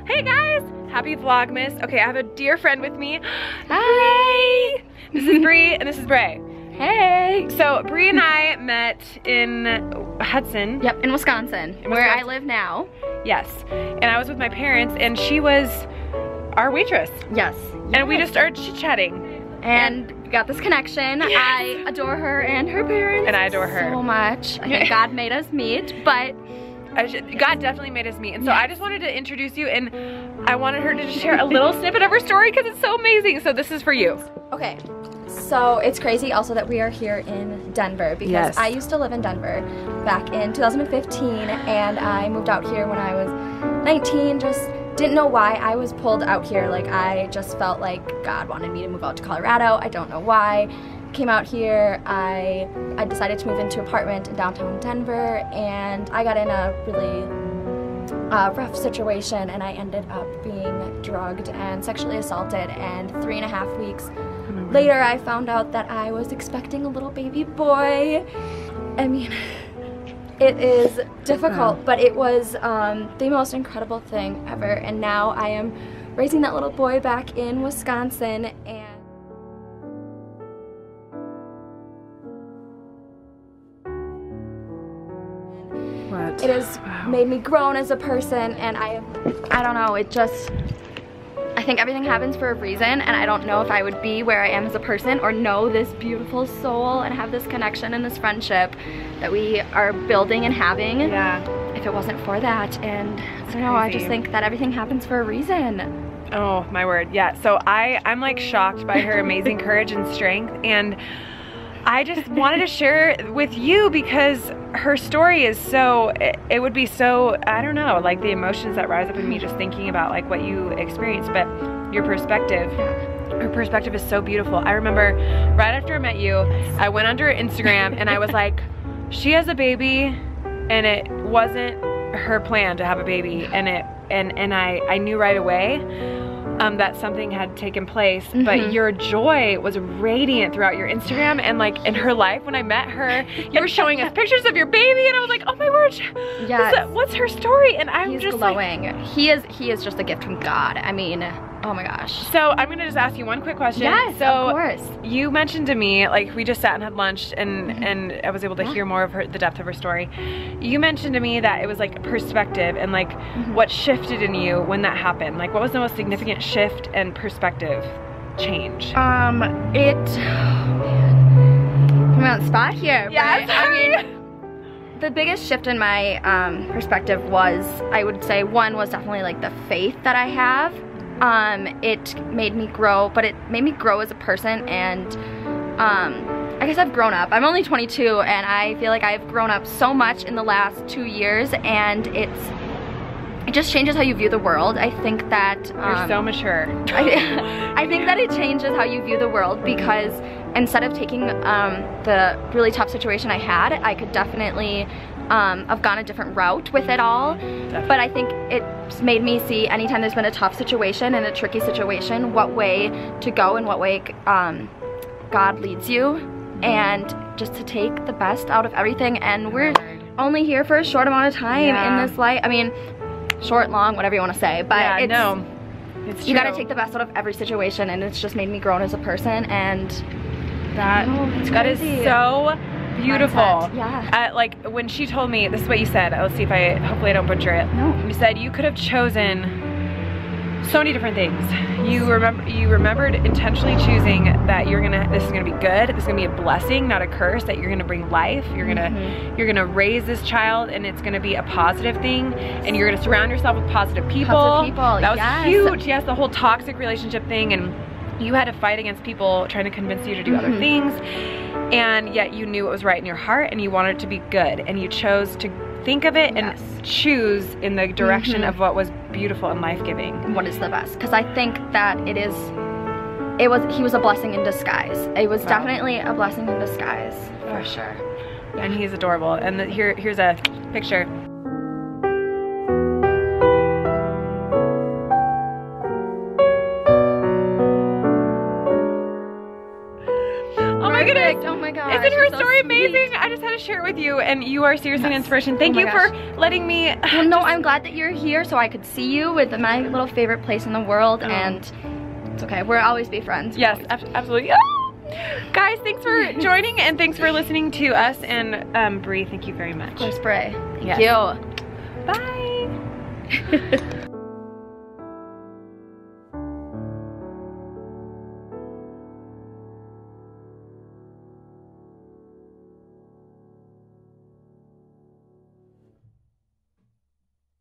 Hey guys, happy Vlogmas. Okay, I have a dear friend with me. Hi. This is Bree and this is Brey. Hey. So Bree and I met in Hudson. Yep, in Wisconsin, where I live now. Yes, and I was with my parents and she was our waitress. Yes. And we just started chit-chatting. And got this connection. Yes. I adore her and her parents. And I adore her. So much. I think God made us meet, but God definitely made us meet. And so I just wanted to introduce you and I wanted her to just share a little snippet of her story because it's so amazing. So this is for you. okay. So it's crazy also that we are here in Denver because I used to live in Denver back in 2015 and I moved out here when I was 19. Just didn't know why I was pulled out here. Like I just felt like God wanted me to move out to Colorado. I don't know why. Came out here, I decided to move into an apartment in downtown Denver and I got in a really rough situation and I ended up being drugged and sexually assaulted, and 3.5 weeks later I found out that I was expecting a little baby boy. I mean, it is difficult, but it was the most incredible thing ever, and now I am raising that little boy back in Wisconsin. And it has made me grown as a person, and I don't know, it just, I think everything happens for a reason, and I don't know if I would be where I am as a person or know this beautiful soul and have this connection and this friendship that we are building and having if it wasn't for that. And I don't know, I just think that everything happens for a reason. Oh my word, yeah. So I'm like shocked by her amazing courage and strength, and I just wanted to share it with you because her story is so, it would be so, I don't know, like the emotions that rise up in me just thinking about like what you experienced, but your perspective, her perspective is so beautiful. I remember right after I met you, I went onto her Instagram and I was like, she has a baby and it wasn't her plan to have a baby, and I knew right away that something had taken place, but your joy was radiant throughout your Instagram and like in her life. When I met her, you were showing us pictures of your baby and I was like, oh my word, what's her story? And I'm just glowing. Like, he is just a gift from God. I mean, oh my gosh. So I'm gonna just ask you one quick question. Yes, so of course. You mentioned to me, like we just sat and had lunch and I was able to hear more of the depth of her story. You mentioned to me that it was like perspective and like what shifted in you when that happened. Like what was the most significant shift and perspective change? Oh man, I'm on the spot here. Yeah, but, I mean, the biggest shift in my perspective was, I would say, one was definitely like the faith that I have. It made me grow, but it made me grow as a person, and I guess I've grown up. I'm only 22 and I feel like I've grown up so much in the last 2 years, and it just changes how you view the world. I think that you're so mature. I think that it changes how you view the world, because instead of taking the really tough situation I had, I could definitely have gone a different route with it all. Definitely. But I think it's made me see anytime there's been a tough situation and a tricky situation, what way to go and what way God leads you, and just to take the best out of everything. And we're only here for a short amount of time in this life. I mean, short, long, whatever you want to say, but it's you gotta take the best out of every situation, and it's just made me grow as a person, and that is so beautiful. Mindset. Like when she told me, this is what you said, let's see if hopefully I don't butcher it. No. You said you could have chosen so many different things. You remembered intentionally choosing that this is gonna be good, this is gonna be a blessing, not a curse, that you're gonna bring life, you're gonna raise this child and it's gonna be a positive thing, and you're gonna surround yourself with positive people. That was huge. Yes, the whole toxic relationship thing, and you had to fight against people trying to convince you to do other things, and yet you knew it was right in your heart and you wanted it to be good, and you chose to think of it and choose in the direction of what was beautiful and life-giving. What is the best? Because I think that he was a blessing in disguise. It was definitely a blessing in disguise, for sure. And he's adorable. And here's a picture. Oh my goodness. Oh my god. Isn't her story amazing? I just had to to share it with you, and you are seriously an inspiration. Thank you for letting me. Well, no, I'm glad that you're here so I could see you with my little favorite place in the world, and it's okay. We'll always be friends. Yes, absolutely. Guys, thanks for joining, and thanks for listening to us, and Bree, thank you very much. Of course, Brey. Thank you. Bye.